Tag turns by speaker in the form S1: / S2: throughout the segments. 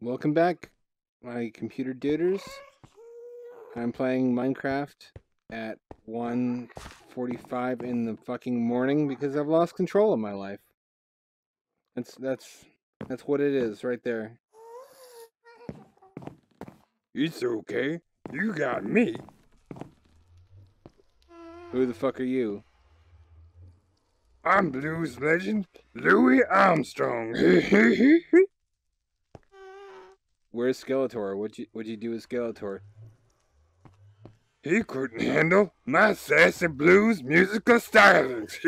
S1: Welcome back, my computer duders. I'm playing Minecraft at 1:45 in the fucking morning because I've lost control of my life. That's what it is right there.
S2: It's okay. You got me.
S1: Who the fuck are you?
S2: I'm blues legend Louis Armstrong.
S1: Where's Skeletor? What'd you do with Skeletor?
S2: He couldn't handle my sassy blues musical stylings.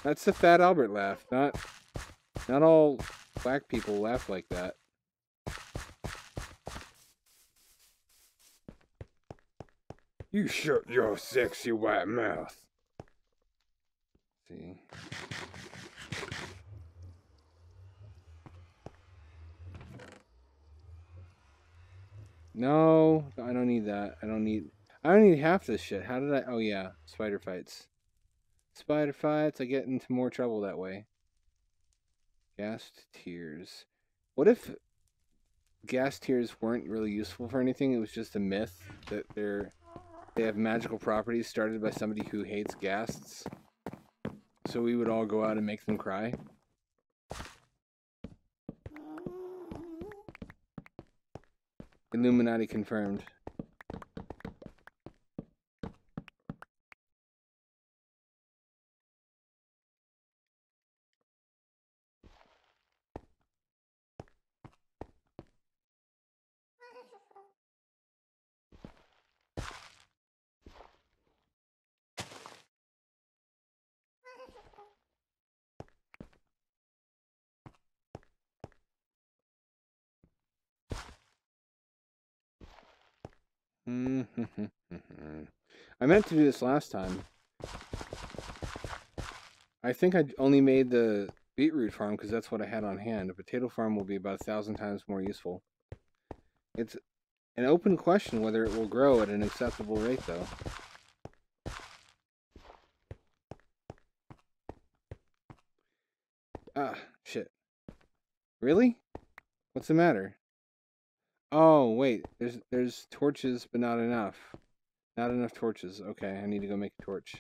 S1: That's the Fat Albert laugh. Not all black people laugh like that.
S2: You shut your sexy white mouth.
S1: Let's see. No, I don't need that. I don't need half this shit. How did I? Oh yeah, spider fights. Spider fights. I get into more trouble that way. Ghast tears. What if gas tears weren't really useful for anything? It was just a myth that they have magical properties started by somebody who hates ghasts. So we would all go out and make them cry. Illuminati confirmed. I meant to do this last time. I think I only made the beetroot farm because that's what I had on hand. A potato farm will be about 1,000 times more useful. It's an open question whether it will grow at an acceptable rate, though. Ah, shit. Really? What's the matter? Oh, wait. There's torches, but not enough. Not enough torches. Okay, I need to go make a torch.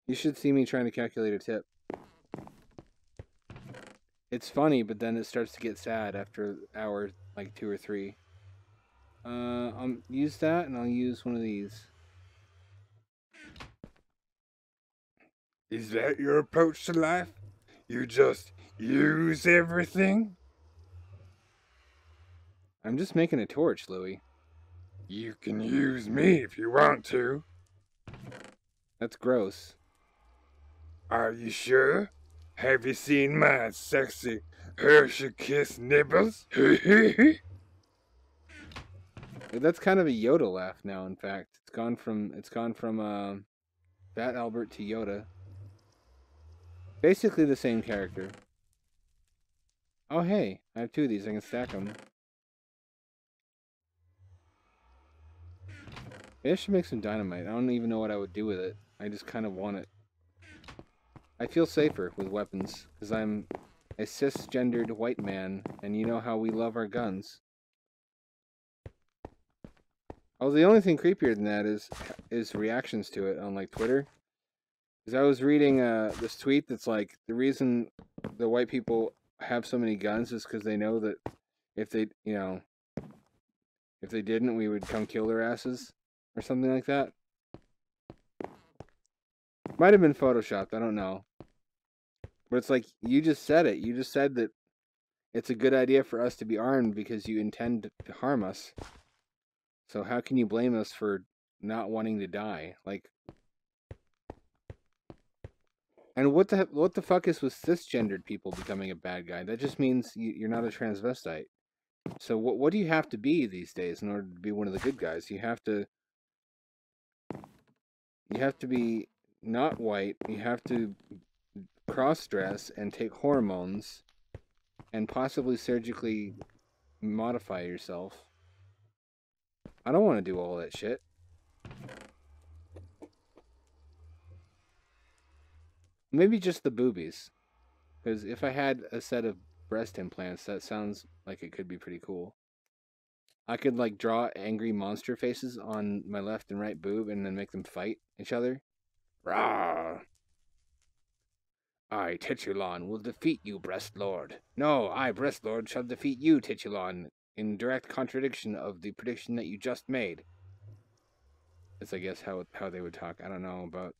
S1: You should see me trying to calculate a tip. It's funny, but then it starts to get sad after hour like 2 or 3. I'll use that, and I'll use one of these.
S2: Is that your approach to life? You just use everything?
S1: I'm just making a torch, Louie.
S2: You can use me if you want to.
S1: That's gross.
S2: Are you sure? Have you seen my sexy Hershey Kiss nibbles?
S1: That's kind of a Yoda laugh now, in fact. It's gone from Fat Albert to Yoda. Basically the same character. Oh hey, I have 2 of these, I can stack them. Maybe I should make some dynamite. I don't even know what I would do with it. I just kind of want it. I feel safer with weapons, because I'm a cisgendered white man, and you know how we love our guns. Oh, the only thing creepier than that is reactions to it on like Twitter. Because I was reading this tweet that's like, the reason the white people have so many guns is because they know that if they didn't, we would come kill their asses or something like that. Might have been photoshopped, I don't know. But it's like, you just said it. You just said that it's a good idea for us to be armed because you intend to harm us. So how can you blame us for not wanting to die? Like, and what the fuck is with cisgendered people becoming a bad guy? That just means you're not a transvestite. So what do you have to be these days in order to be one of the good guys? You have to be not white. You have to cross-dress and take hormones and possibly surgically modify yourself. I don't want to do all that shit. Maybe just the boobies. Because if I had a set of breast implants, that sounds like it could be pretty cool. I could like draw angry monster faces on my left and right boob and then make them fight each other. Rah! I, Titulon, will defeat you, Breast Lord. No, I, Breast Lord, shall defeat you, Titulon, in direct contradiction of the prediction that you just made. That's, I guess, how they would talk. I don't know about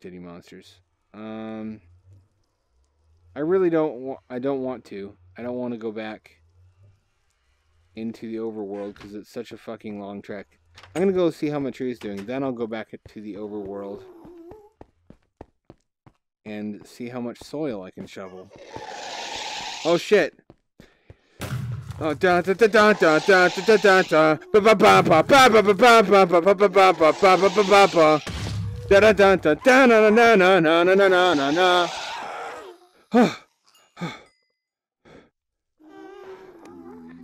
S1: titty monsters. I really don't. I don't want to. I don't want to go back into the overworld because it's such a fucking long trek. I'm gonna go see how my tree is doing. Then I'll go back to the overworld and see how much soil I can shovel. Oh shit! Oh da da da da da da da da da ba ba ba ba ba ba ba ba ba ba ba ba ba ba ba ba ba ba da da da da da na na na na na na na na na.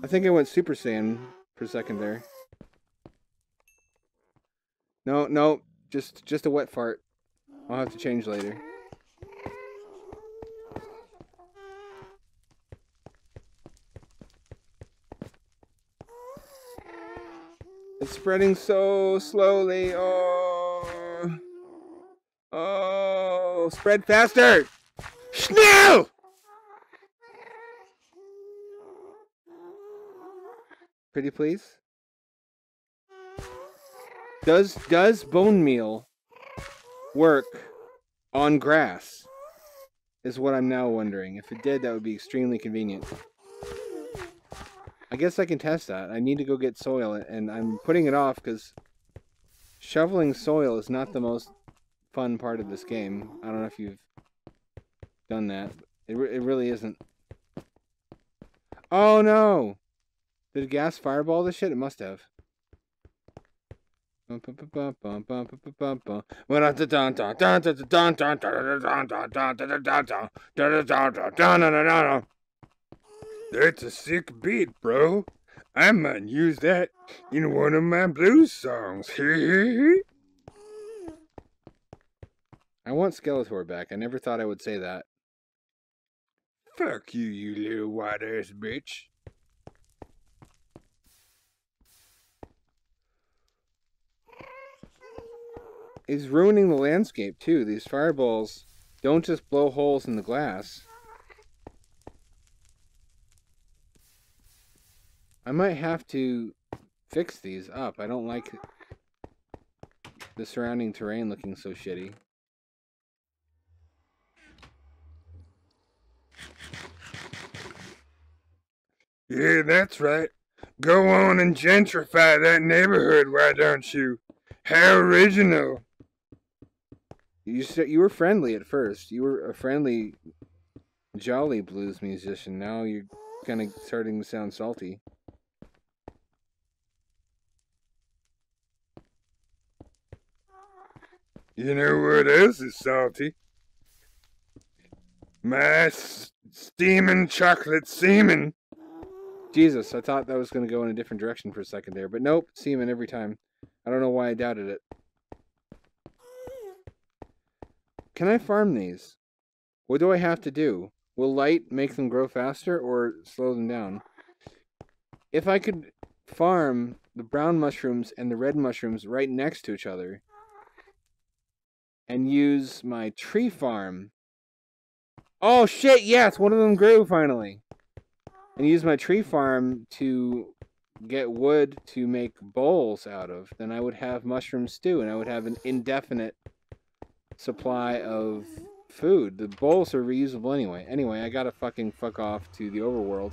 S1: I think I went Super Saiyan for a second there. No, no, just a wet fart. I'll have to change later. It's spreading so slowly. Oh, oh, spread faster! Schnell! Pretty please. Does bone meal work on grass? Is what I'm now wondering. If it did, that would be extremely convenient. I guess I can test that. I need to go get soil, and I'm putting it off because shoveling soil is not the most fun part of this game. I don't know if you've done that. It really isn't. Oh no! Did gas fireball this shit? It must have.
S2: That's a sick beat, bro. I might use that in one of my blues songs.
S1: I want Skeletor back. I never thought I would say that.
S2: Fuck you, you little white ass bitch.
S1: It's ruining the landscape too. These fireballs don't just blow holes in the glass. I might have to fix these up. I don't like the surrounding terrain looking so shitty.
S2: Yeah, that's right. Go on and gentrify that neighborhood, why don't you? How original.
S1: You were friendly at first. You were a friendly, jolly blues musician. Now you're kind of starting to sound salty.
S2: You know what else is salty? My steaming chocolate semen.
S1: Jesus, I thought that was going to go in a different direction for a second there. But nope, semen every time. I don't know why I doubted it. Can I farm these? What do I have to do? Will light make them grow faster or slow them down? If I could farm the brown mushrooms and the red mushrooms right next to each other and use my tree farm. Oh shit, yes, one of them grew finally. And use my tree farm to get wood to make bowls out of, then I would have mushroom stew and I would have an indefinite supply of food. The bowls are reusable anyway. Anyway, I gotta fucking fuck off to the overworld.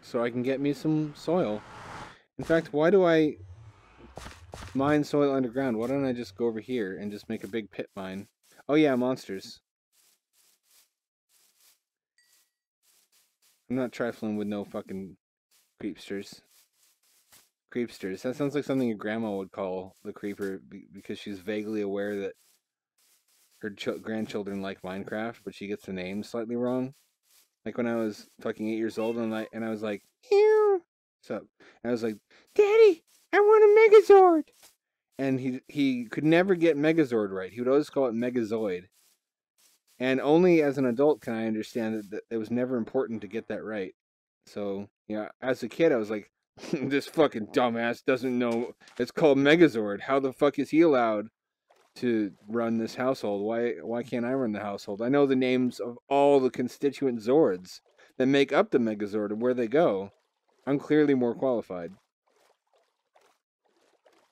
S1: So I can get me some soil. In fact, why do I mine soil underground? Why don't I just go over here and just make a big pit mine? Oh yeah, monsters. I'm not trifling with no fucking creepsters. Creepsters. That sounds like something your grandma would call the creeper because she's vaguely aware that her grandchildren like Minecraft, but she gets the name slightly wrong. Like when I was fucking 8 years old and I was like, "Ew, what's up?" And I was like, "Daddy, I want a Megazord." and he could never get Megazord right. He would always call it Megazoid. And only as an adult can I understand that it was never important to get that right. So, yeah, as a kid, I was like, this fucking dumbass doesn't know it's called Megazord. How the fuck is he allowed to run this household? Why can't I run the household? I know the names of all the constituent Zords that make up the Megazord and where they go. I'm clearly more qualified.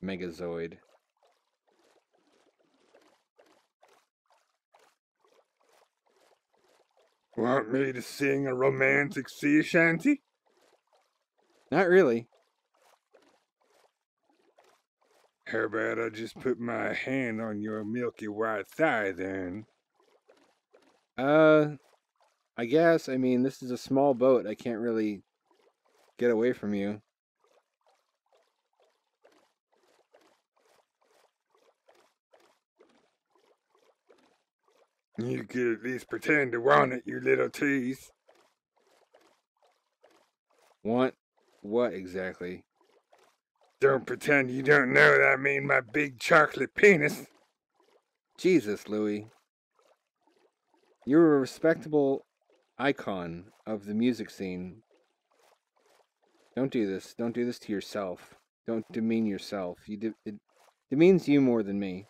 S1: Megazoid.
S2: Want me to sing a romantic sea shanty?
S1: Not really.
S2: How about I just put my hand on your milky white thigh then?
S1: I guess. I mean, this is a small boat. I can't really get away from you.
S2: You could at least pretend to want it, you little tease.
S1: Want what exactly?
S2: Don't pretend you don't know that I mean my big chocolate penis.
S1: Jesus, Louie. You're a respectable icon of the music scene. Don't do this. Don't do this to yourself. Don't demean yourself. It demeans you more than me.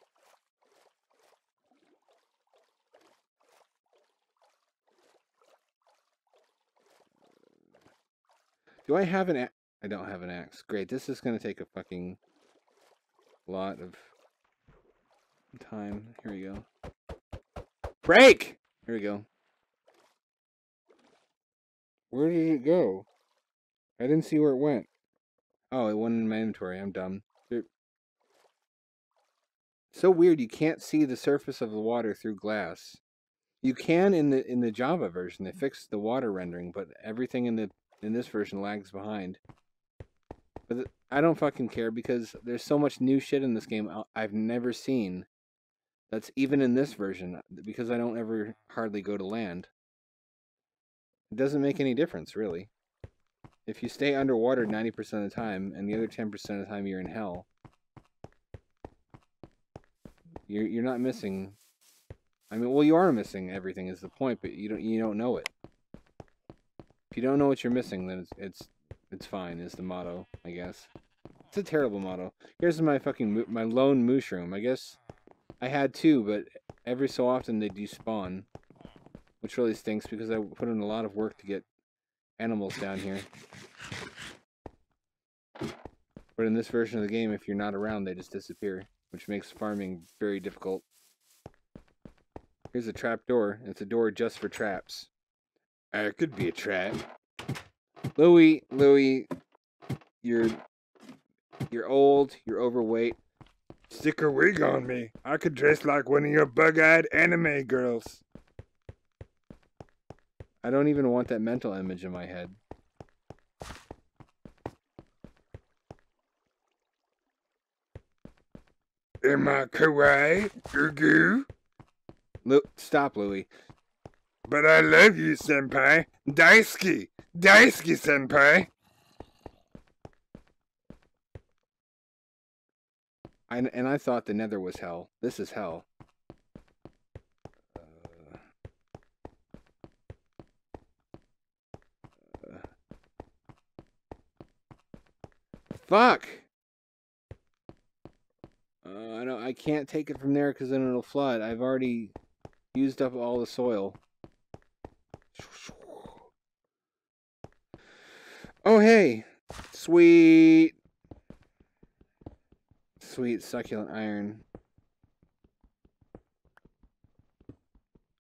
S1: Do I have an axe? I don't have an axe. Great. This is going to take a fucking lot of time. Here we go. Break! Here we go. Where did it go? I didn't see where it went. Oh, it went in my inventory. I'm dumb. So weird. You can't see the surface of the water through glass. You can in the Java version. They fixed the water rendering, but everything in this version lags behind. But I don't fucking care because there's so much new shit in this game I've never seen. That's even in this version because I don't ever hardly go to land. It doesn't make any difference, really. If you stay underwater 90% of the time and the other 10% of the time you're in hell, you're not missing. I mean, well, you are missing everything is the point, but you don't know it. If you don't know what you're missing, then it's fine. Is the motto, I guess. It's a terrible motto. Here's my fucking my lone mushroom. I guess I had two, but every so often they despawn, which really stinks because I put in a lot of work to get animals down here. But in this version of the game, if you're not around, they just disappear, which makes farming very difficult. Here's a trap door. It's a door just for traps. It could be a trap. Louie, you're old, you're overweight.
S2: Stick a wig on me. I could dress like one of your bug-eyed anime girls.
S1: I don't even want that mental image in my head.
S2: Am I kawaii? Goo?
S1: Stop, Louie.
S2: But I love you, senpai. Daisuke! Daisuke, senpai!
S1: And I thought the Nether was hell. This is hell. Fuck! I can't take it from there because then it'll flood. I've already used up all the soil. Oh, hey! Sweet! Sweet succulent iron.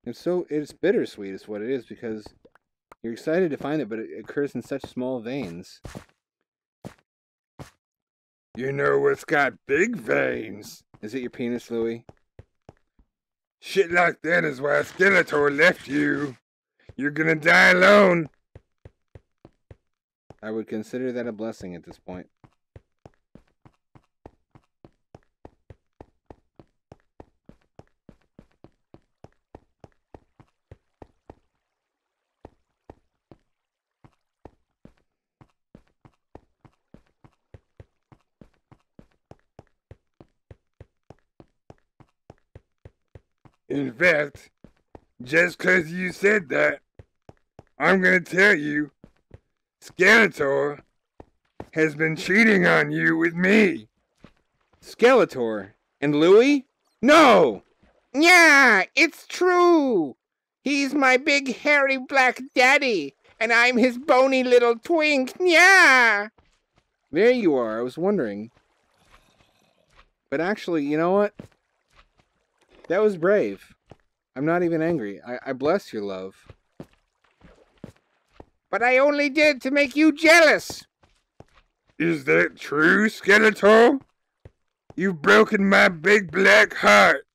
S1: It's bittersweet is what it is because you're excited to find it, but it occurs in such small veins.
S2: You know what's got big veins?
S1: Is it your penis, Louie?
S2: Shit like that is why Skeletor left you. You're gonna die alone.
S1: I would consider that a blessing at this point.
S2: In fact, just 'cause you said that, I'm gonna tell you, Skeletor has been cheating on you with me.
S1: Skeletor? And Louie? No!
S3: Yeah, it's true. He's my big hairy black daddy, and I'm his bony little twink. Yeah.
S1: There you are. I was wondering. But actually, you know what? That was brave. I'm not even angry. I bless your love.
S3: But I only did to make you jealous.
S2: Is that true, Skeletor? You've broken my big black heart.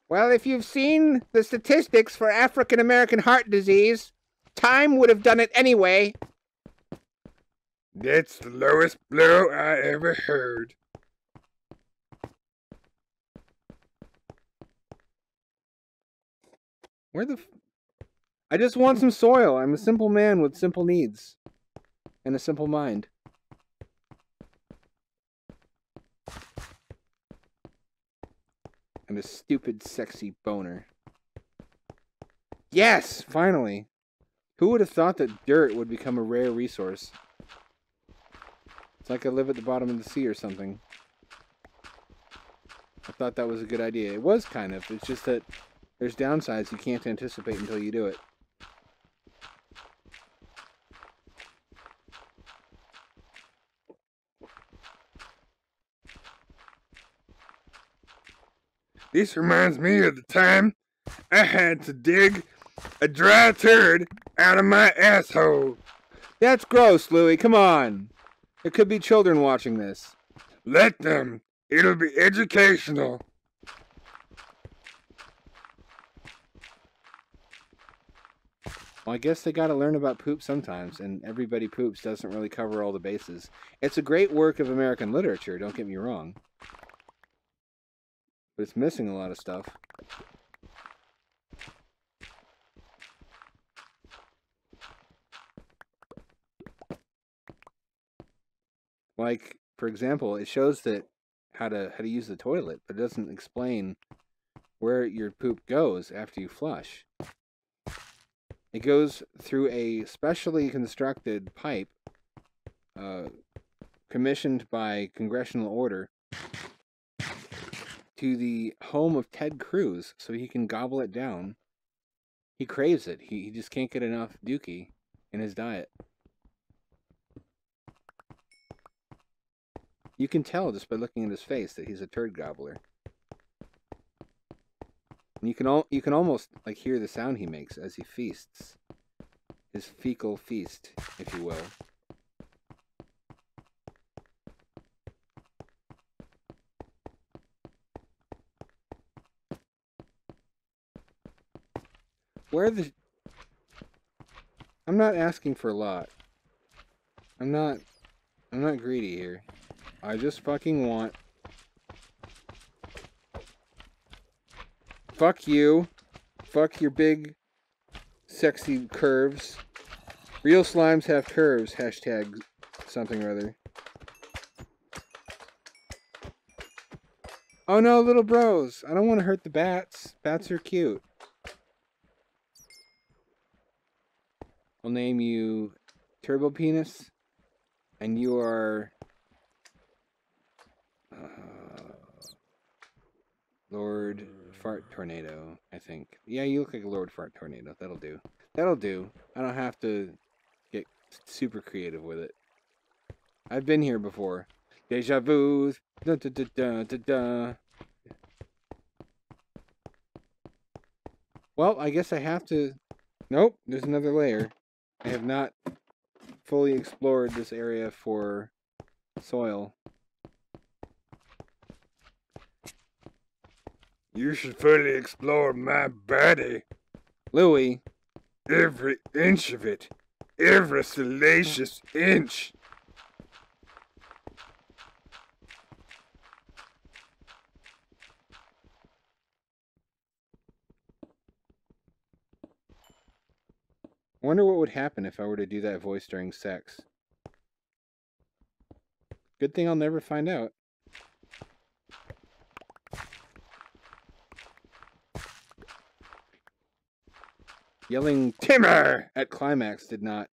S3: Well, if you've seen the statistics for African American heart disease, time would have done it anyway.
S2: That's the lowest blow I ever heard.
S1: Where the I just want some soil. I'm a simple man with simple needs. And a simple mind. And a stupid, sexy boner. Yes! Finally! Who would have thought that dirt would become a rare resource? It's like I live at the bottom of the sea or something. I thought that was a good idea. It was kind of. It's just that there's downsides you can't anticipate until you do it.
S2: This reminds me of the time I had to dig a dry turd out of my asshole.
S1: That's gross, Louie. Come on. There could be children watching this.
S2: Let them. It'll be educational.
S1: Well, I guess they gotta learn about poop sometimes, and Everybody Poops doesn't really cover all the bases. It's a great work of American literature, don't get me wrong. But it's missing a lot of stuff. Like, for example, it shows that how to use the toilet, but it doesn't explain where your poop goes after you flush. It goes through a specially constructed pipe commissioned by congressional order to the home of Ted Cruz so he can gobble it down. He craves it. He just can't get enough dookie in his diet. You can tell just by looking at his face that he's a turd gobbler. And you can almost like hear the sound he makes as he feasts. His fecal feast, if you will. I'm not asking for a lot. I'm not greedy here. I just fucking want... Fuck you. Fuck your big, sexy curves. Real slimes have curves. Hashtag something or other. Oh no, little bros. I don't want to hurt the bats. Bats are cute. I'll name you Turbopenis. And you are... Lord Fart Tornado, I think. Yeah, you look like a Lord Fart Tornado. That'll do. That'll do. I don't have to get super creative with it. I've been here before. Deja vu. Da, da, da, da, da, da. Well, I guess I have to... Nope, there's another layer. I have not fully explored this area for soil.
S2: You should fully explore my body.
S1: Louie.
S2: Every inch of it. Every salacious inch.
S1: I wonder what would happen if I were to do that voice during sex. Good thing I'll never find out. Yelling timber at climax did not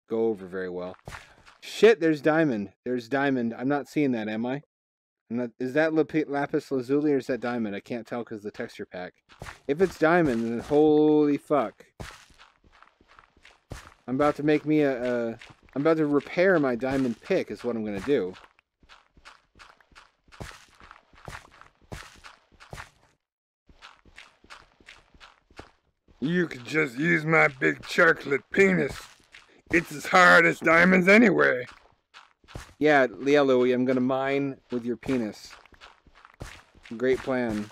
S1: go over very well. Shit, there's diamond. There's diamond. I'm not seeing that, am I? I'm not, is that lapis lazuli or is that diamond? I can't tell because of the texture pack. If it's diamond, then holy fuck. I'm about to make me I'm about to repair my diamond pick is what I'm going to do.
S2: You could just use my big chocolate penis. It's as hard as diamonds anyway.
S1: Yeah, Louie, I'm going to mine with your penis. Great plan.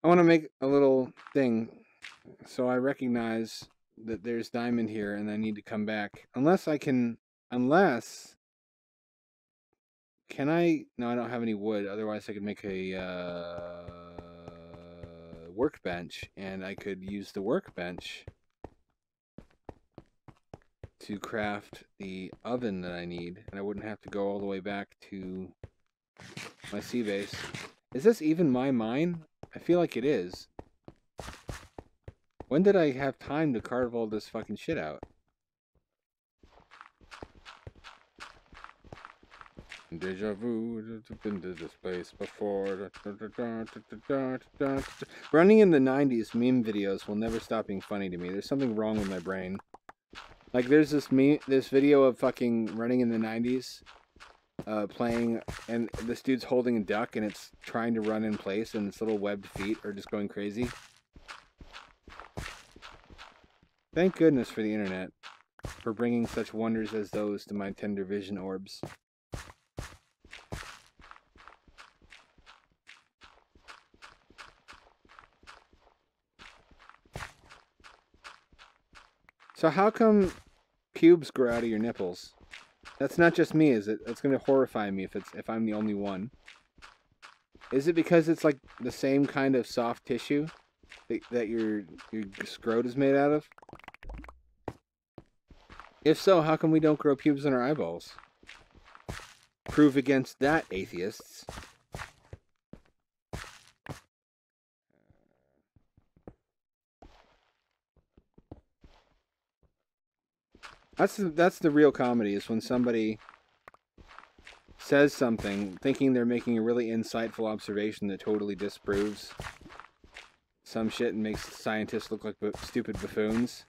S1: I want to make a little thing so I recognize that there's diamond here and I need to come back. Unless I can... Unless... Can I... No, I don't have any wood. Otherwise I could make a workbench. And I could use the workbench to craft the oven that I need. And I wouldn't have to go all the way back to my sea base. Is this even my mine? I feel like it is. When did I have time to carve all this fucking shit out? Deja vu, been to this place before. Running in the 90s meme videos will never stop being funny to me. There's something wrong with my brain. Like there's this video of fucking running in the 90s. Playing, and this dude's holding a duck and it's trying to run in place and its little webbed feet are just going crazy. Thank goodness for the internet for bringing such wonders as those to my tender vision orbs. So how come pubes grow out of your nipples? That's not just me, is it? That's going to horrify me if I'm the only one. Is it because it's like the same kind of soft tissue that your scrot is made out of? If so, how come we don't grow pubes in our eyeballs? Prove against that, atheists. That's the real comedy, is when somebody says something thinking they're making a really insightful observation that totally disproves some shit and makes scientists look like stupid buffoons,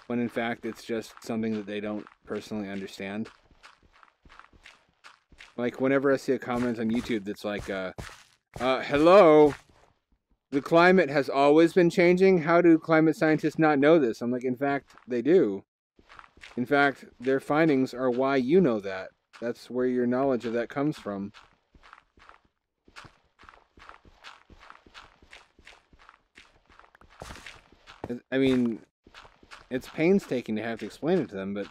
S1: when in fact it's just something that they don't personally understand. Like whenever I see a comment on YouTube that's like, hello, the climate has always been changing. How do climate scientists not know this? I'm like, in fact, they do. In fact, their findings are why you know that. That's where your knowledge of that comes from. I mean, it's painstaking to have to explain it to them, but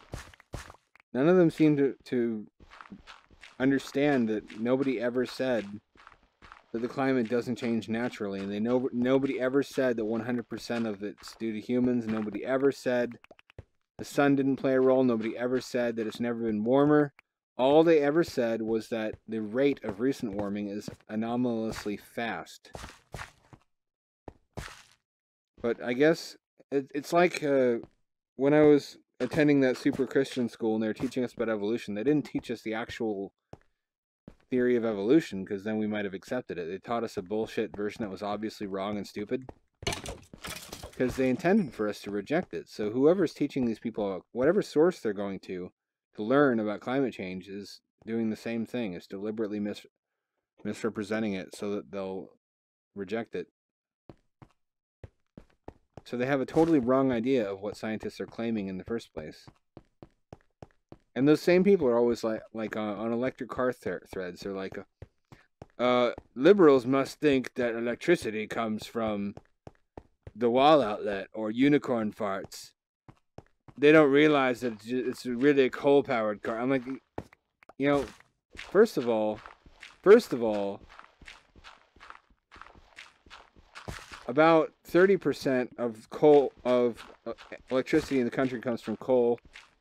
S1: none of them seem to understand that nobody ever said that the climate doesn't change naturally, and nobody ever said that 100% of it's due to humans. Nobody ever said the sun didn't play a role. Nobody ever said that it's never been warmer. All they ever said was that the rate of recent warming is anomalously fast. But I guess it's like when I was attending that super Christian school and they were teaching us about evolution, they didn't teach us the actual theory of evolution, because then we might have accepted it. They taught us a bullshit version that was obviously wrong and stupid, because they intended for us to reject it. So whoever's teaching these people, whatever source they're going to learn about climate change, is doing the same thing. Is deliberately misrepresenting it so that they'll reject it. So they have a totally wrong idea of what scientists are claiming in the first place. And those same people are always like on electric car threads. They're like, liberals must think that electricity comes from the wall outlet or unicorn farts. They don't realize that it's really a coal-powered car. I'm like, you know, first of all, about 30% of coal electricity in the country comes from coal,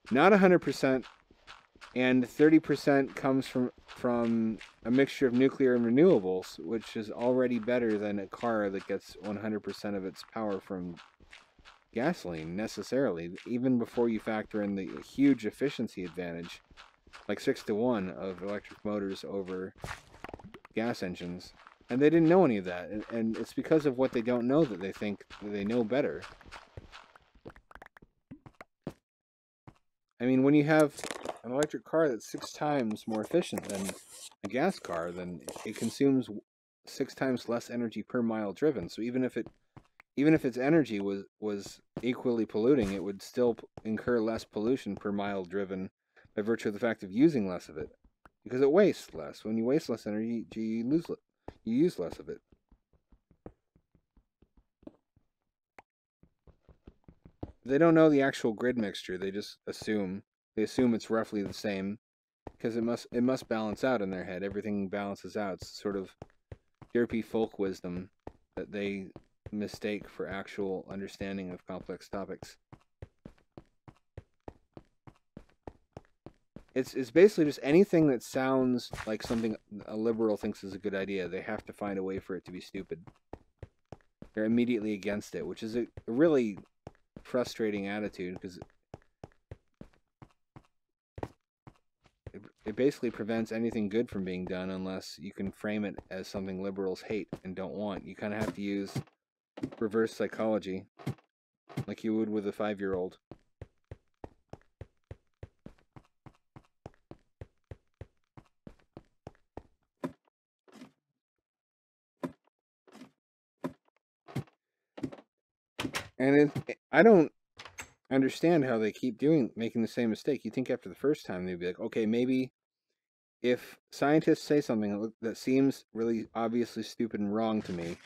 S1: not 100%, and 30% comes from a mixture of nuclear and renewables, which is already better than a car that gets 100% of its power from gasoline necessarily, even before you factor in the huge efficiency advantage, like 6-to-1 of electric motors over gas engines. And they didn't know any of that, and it's because of what they don't know that they think they know better. I mean, when you have an electric car that's 6 times more efficient than a gas car, then it consumes 6 times less energy per mile driven. So even if its energy was equally polluting, it would still incur less pollution per mile driven by virtue of the fact of using less of it, because it wastes less. When you waste less energy, you use less of it. They don't know the actual grid mixture. They just assume. They assume it's roughly the same because it must balance out in their head. Everything balances out. It's sort of derpy folk wisdom that they mistake for actual understanding of complex topics. It's basically just anything that sounds like something a liberal thinks is a good idea. They have to find a way for it to be stupid. They're immediately against it, which is a really frustrating attitude because it basically prevents anything good from being done unless you can frame it as something liberals hate and don't want. You kind of have to use reverse psychology like you would with a 5-year-old. And I don't understand how they keep making the same mistake. You think after the first time they'd be like, okay, maybe if scientists say something that seems really obviously stupid and wrong to me,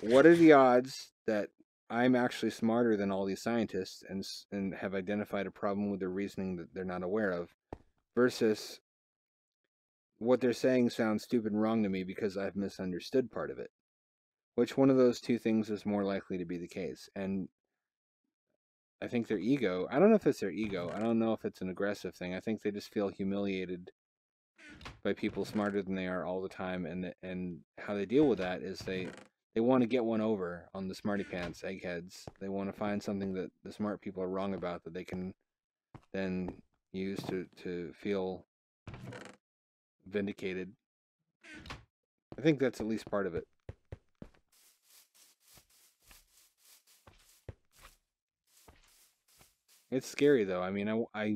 S1: what are the odds that I'm actually smarter than all these scientists and have identified a problem with their reasoning that they're not aware of, versus what they're saying sounds stupid and wrong to me because I've misunderstood part of it? Which one of those two things is more likely to be the case? And I think their ego, I don't know if it's their ego. I don't know if it's an aggressive thing. I think they just feel humiliated by people smarter than they are all the time. And how they deal with that is they want to get one over on the smarty pants eggheads. They want to find something that the smart people are wrong about that they can then use to feel vindicated. I think that's at least part of it. It's scary, though. I mean, I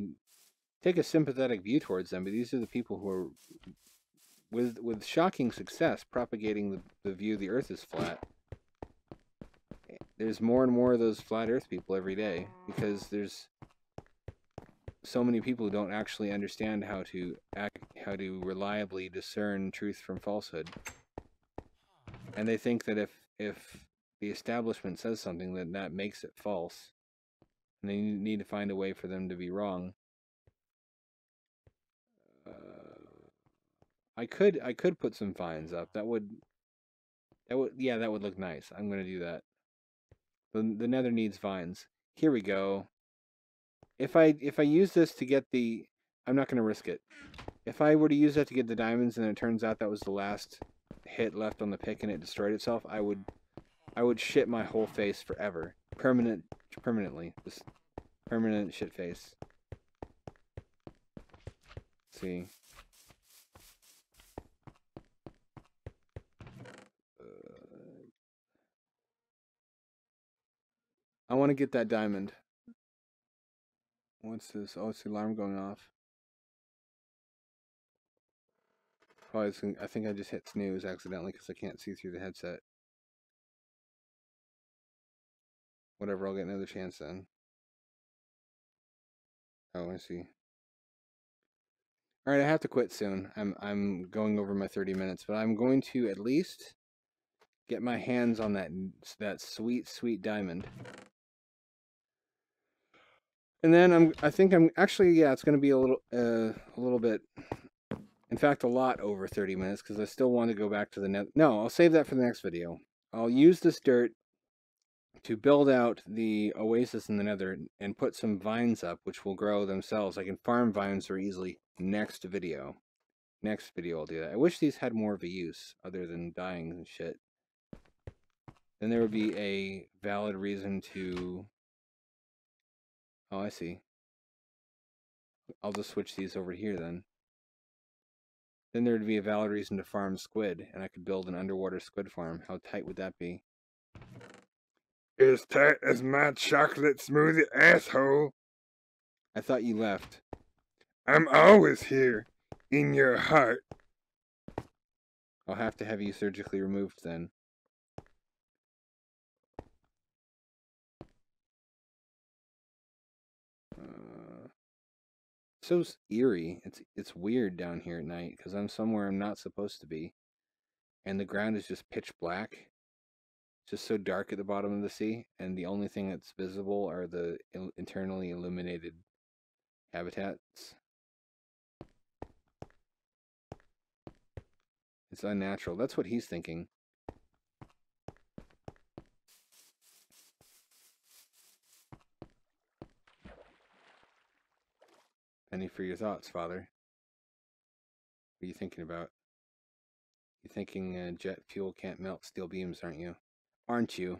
S1: take a sympathetic view towards them, but these are the people who are, with shocking success, propagating the view the Earth is flat. There's more and more of those flat Earth people every day because there's so many people who don't actually understand how to reliably discern truth from falsehood, and they think that if the establishment says something, then that makes it false. And they need to find a way for them to be wrong. I could put some vines up. That would look nice. I'm gonna do that. The Nether needs vines. Here we go. If I use this to get the, I'm not gonna risk it. If I were to use that to get the diamonds and it turns out that was the last hit left on the pick and it destroyed itself, I would shit my whole face forever, permanently. Just permanent shit face. Let's see. I want to get that diamond. What's this? Oh, it's the alarm going off. Oh, I think I just hit snooze accidentally because I can't see through the headset. Whatever, I'll get another chance then. Oh, I see. All right, I have to quit soon. I'm going over my 30 minutes, but I'm going to at least get my hands on that sweet diamond. And then I think I'm actually, yeah, it's going to be a little bit In fact, a lot over 30 minutes because I still want to go back to the Nether. No, I'll save that for the next video. I'll use this dirt to build out the oasis in the Nether and put some vines up, which will grow themselves. I can farm vines very easily. Next video. Next video I'll do that. I wish these had more of a use other than dying and shit. Then there would be a valid reason to... Oh, I see. I'll just switch these over here then. Then there would be a valid reason to farm squid, and I could build an underwater squid farm. How tight would that be?
S2: As tight as my chocolate smoothie asshole.
S1: I thought you left.
S2: I'm always here, in your heart.
S1: I'll have to have you surgically removed then. So eerie. It's weird down here at night because I'm somewhere I'm not supposed to be, and the ground is just pitch black. It's just so dark at the bottom of the sea, and the only thing that's visible are the internally illuminated habitats. It's unnatural. That's what he's thinking. Penny for your thoughts, Father. What are you thinking about? You're thinking jet fuel can't melt steel beams, aren't you? Aren't you?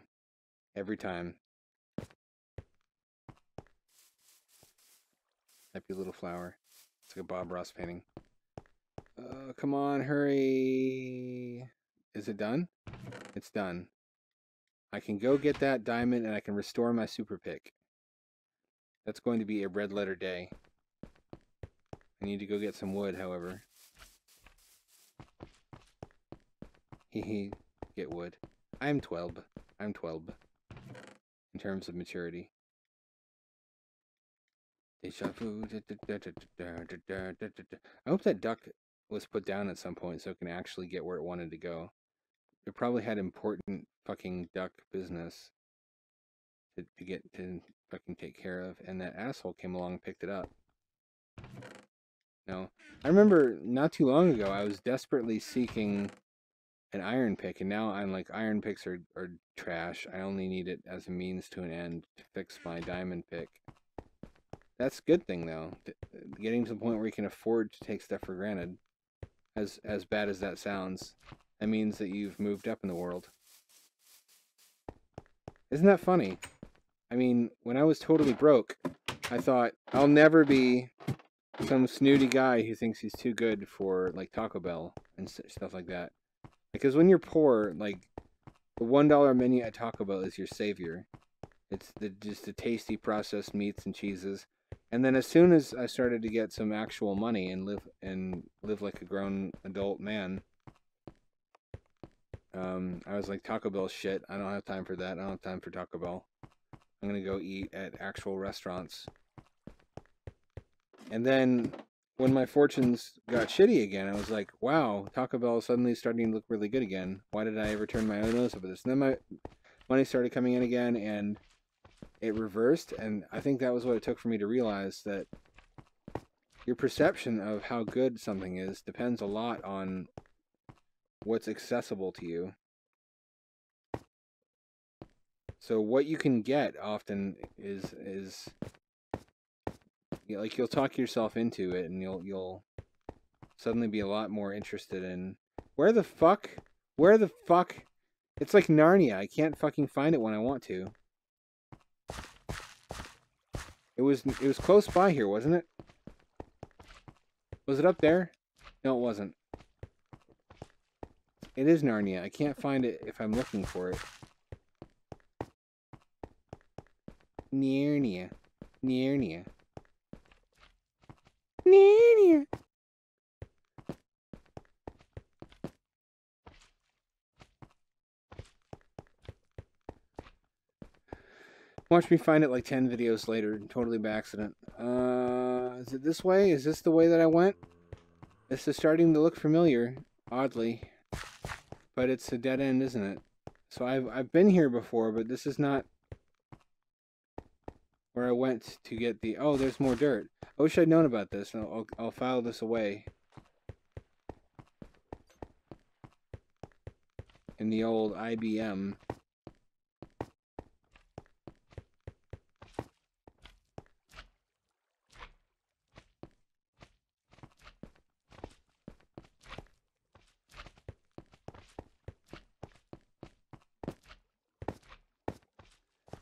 S1: Every time. Happy little flower. It's like a Bob Ross painting. Come on, hurry. Is it done? It's done. I can go get that diamond and I can restore my super pick. That's going to be a red letter day. I need to go get some wood, however. Hehe, get wood. I'm 12. I'm 12. In terms of maturity. Deja vu. I hope that duck was put down at some point so it can actually get where it wanted to go. It probably had important fucking duck business to get to fucking take care of, and that asshole came along and picked it up. No. I remember not too long ago I was desperately seeking an iron pick, and now I'm like, iron picks are trash. I only need it as a means to an end to fix my diamond pick. That's a good thing, though. Getting to the point where you can afford to take stuff for granted. As bad as that sounds, that means that you've moved up in the world. Isn't that funny? I mean, when I was totally broke, I thought, I'll never be some snooty guy who thinks he's too good for, like, Taco Bell and stuff like that. Because when you're poor, like, the $1 menu at Taco Bell is your savior. It's just the tasty processed meats and cheeses. And then as soon as I started to get some actual money and live like a grown adult man, I was like, Taco Bell shit. I don't have time for that. I don't have time for Taco Bell. I'm gonna go eat at actual restaurants. And then when my fortunes got shitty again, I was like, wow, Taco Bell is suddenly starting to look really good again. Why did I ever turn my own nose up at this? And then my money started coming in again, and it reversed, and I think that was what it took for me to realize that your perception of how good something is depends a lot on what's accessible to you. So what you can get often is you know, like, you'll talk yourself into it, and you'll suddenly be a lot more interested in where the fuck it's like Narnia. I can't fucking find it when I want to. It was close by here, wasn't it? Was it up there? No, it wasn't. It is Narnia. I can't find it if I'm looking for it. Narnia. Narnia. Narnia. Watch me find it like 10 videos later, totally by accident. Is it this way? Is this the way that I went? This is starting to look familiar, oddly. But it's a dead end, isn't it? So I've been here before, but this is not where I went to get the... Oh, there's more dirt. I wish I'd known about this. I'll file this away. in the old IBM.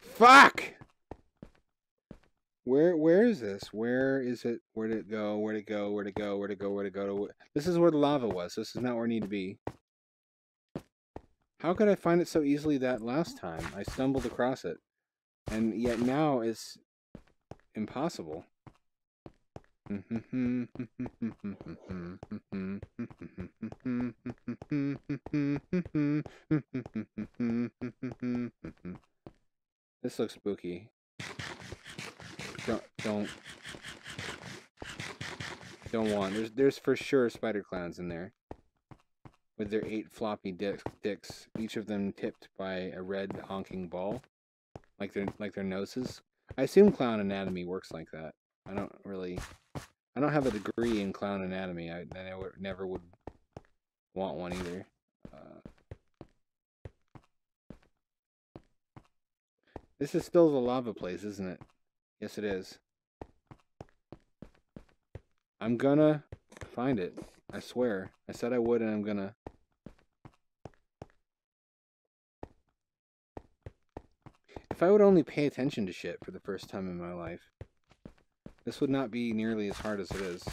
S1: Fuck! Where is this? Where is it? Where'd it go? Where'd it go? Where'd it go? Where'd it go? Where'd it go? This is where the lava was. This is not where I need to be. How could I find it so easily that last time? I stumbled across it. And yet now it's impossible. This looks spooky. Don't want. There's for sure spider clowns in there. With their 8 floppy dicks, each of them tipped by a red honking ball. Like their noses. I assume clown anatomy works like that. I don't have a degree in clown anatomy. I never would want one either. This is still the lava place, isn't it? Yes, it is. I'm gonna find it. I swear. I said I would, and I'm gonna. If I would only pay attention to shit for the first time in my life, this would not be nearly as hard as it is.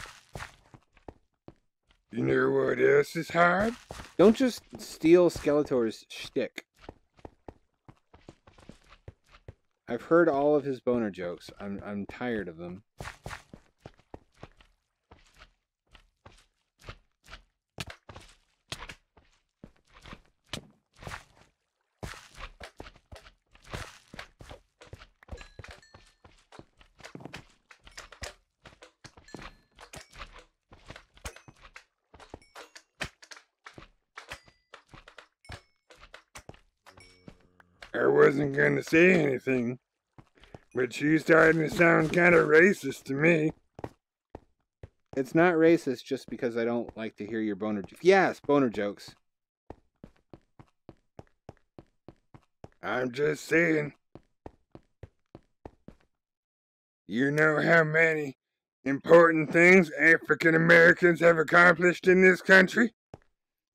S2: You know what else is hard?
S1: Don't just steal Skeletor's shtick. I've heard all of his boner jokes. I'm tired of them.
S2: I wasn't gonna say anything, but you starting to sound kind of racist to me.
S1: It's not racist just because I don't like to hear your boner jokes. Yes, boner jokes.
S2: I'm just saying. You know how many important things African Americans have accomplished in this country?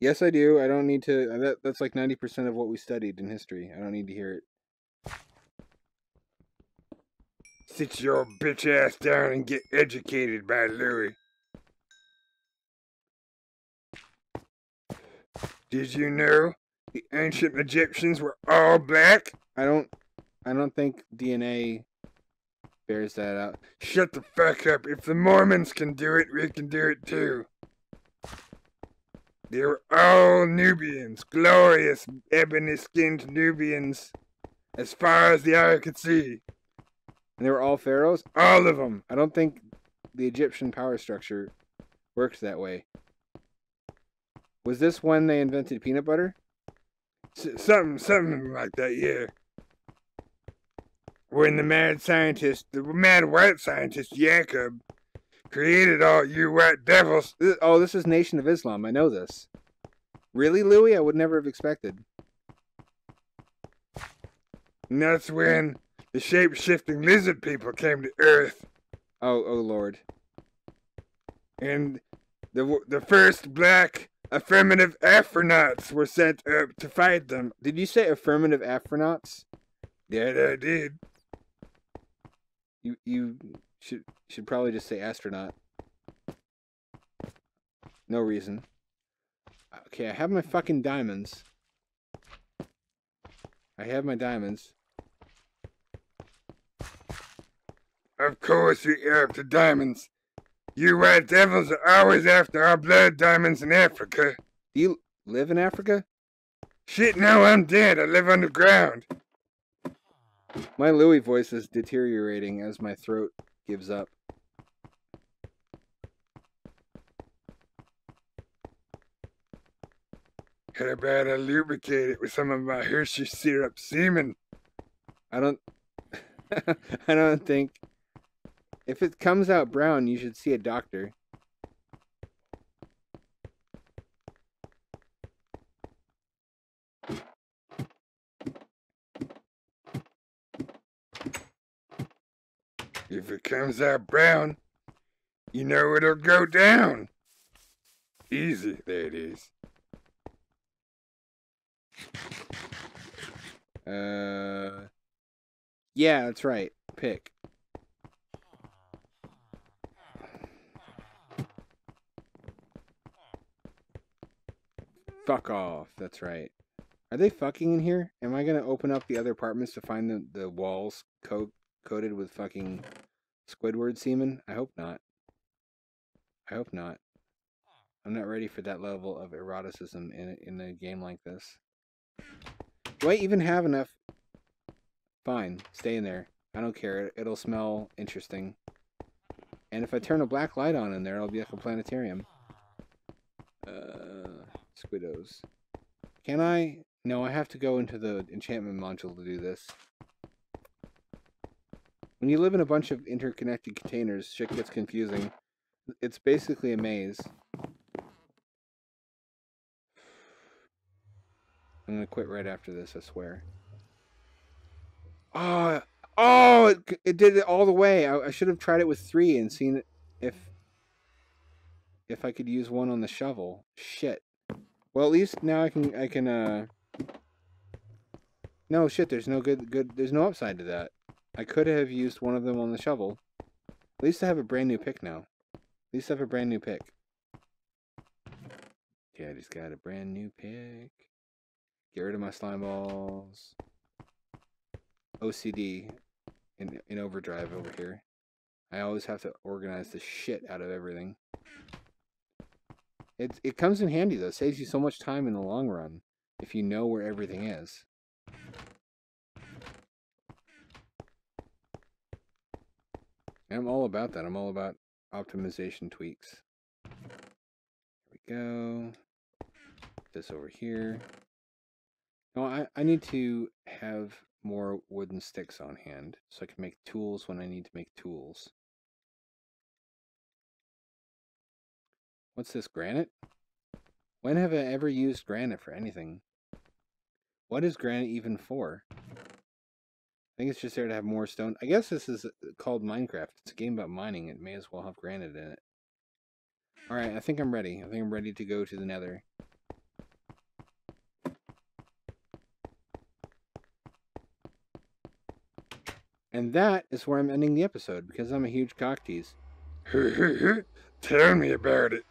S1: Yes, I do. I don't need to. That's like 90% of what we studied in history. I don't need to hear it.
S2: Sit your bitch ass down and get educated by Louis. Did you know the ancient Egyptians were all black?
S1: I don't think DNA bears that out.
S2: Shut the fuck up. If the Mormons can do it, we can do it too. They were all Nubians, glorious ebony-skinned Nubians, as far as the eye could see.
S1: And they were all pharaohs?
S2: All of them.
S1: I don't think the Egyptian power structure works that way. Was this when they invented peanut butter?
S2: Something like that, yeah. When the mad white scientist, Jacob, created all you white devils.
S1: This is Nation of Islam. I know this. Really, Louis? I would never have expected.
S2: And that's when the shape-shifting lizard people came to Earth.
S1: Oh, Lord.
S2: And the first black affirmative astronauts were sent up to fight them.
S1: Did you say affirmative astronauts?
S2: Yeah, I did.
S1: You should probably just say astronaut. No reason. Okay, I have my fucking diamonds. I have my diamonds.
S2: Of course you're after diamonds. You white devils are always after our blood diamonds in Africa.
S1: Do you live in Africa?
S2: Shit, no, I'm dead. I live underground.
S1: My Louis voice is deteriorating as my throat gives up.
S2: How about I lubricate it with some of my Hershey syrup semen?
S1: I don't think... If it comes out brown, you should see a doctor.
S2: If it comes out brown, you know it'll go down. Easy, there it is.
S1: Yeah, that's right. Pick. Fuck off. That's right. Are they fucking in here? Am I gonna open up the other apartments to find the walls coated with fucking Squidward semen? I hope not. I hope not. I'm not ready for that level of eroticism in a game like this. Do I even have enough? Fine, stay in there. I don't care. It'll smell interesting. And if I turn a black light on in there, it'll be like a planetarium. Squiddos. Can I? No, I have to go into the enchantment module to do this. When you live in a bunch of interconnected containers, shit gets confusing. It's basically a maze. I'm gonna quit right after this, I swear. Oh, it did it all the way. I should have tried it with 3 and seen if I could use one on the shovel. Shit. Well, at least now I can No, shit, there's no there's no upside to that. I could have used one of them on the shovel. At least I have a brand new pick now. At least I have a brand new pick. Yeah, I just got a brand new pick. Get rid of my slime balls. OCD in overdrive over here. I always have to organize the shit out of everything. It comes in handy though. It saves you so much time in the long run if you know where everything is. I'm all about that. I'm all about optimization tweaks. Here we go. This over here. No, I need to have more wooden sticks on hand so I can make tools when I need to make tools. What's this, granite? When have I ever used granite for anything? What is granite even for? I think it's just there to have more stone. I guess this is called Minecraft. It's a game about mining. It may as well have granite in it. Alright, I think I'm ready. I think I'm ready to go to the Nether. And that is where I'm ending the episode, because I'm a huge cock tease.
S2: Tell me about it.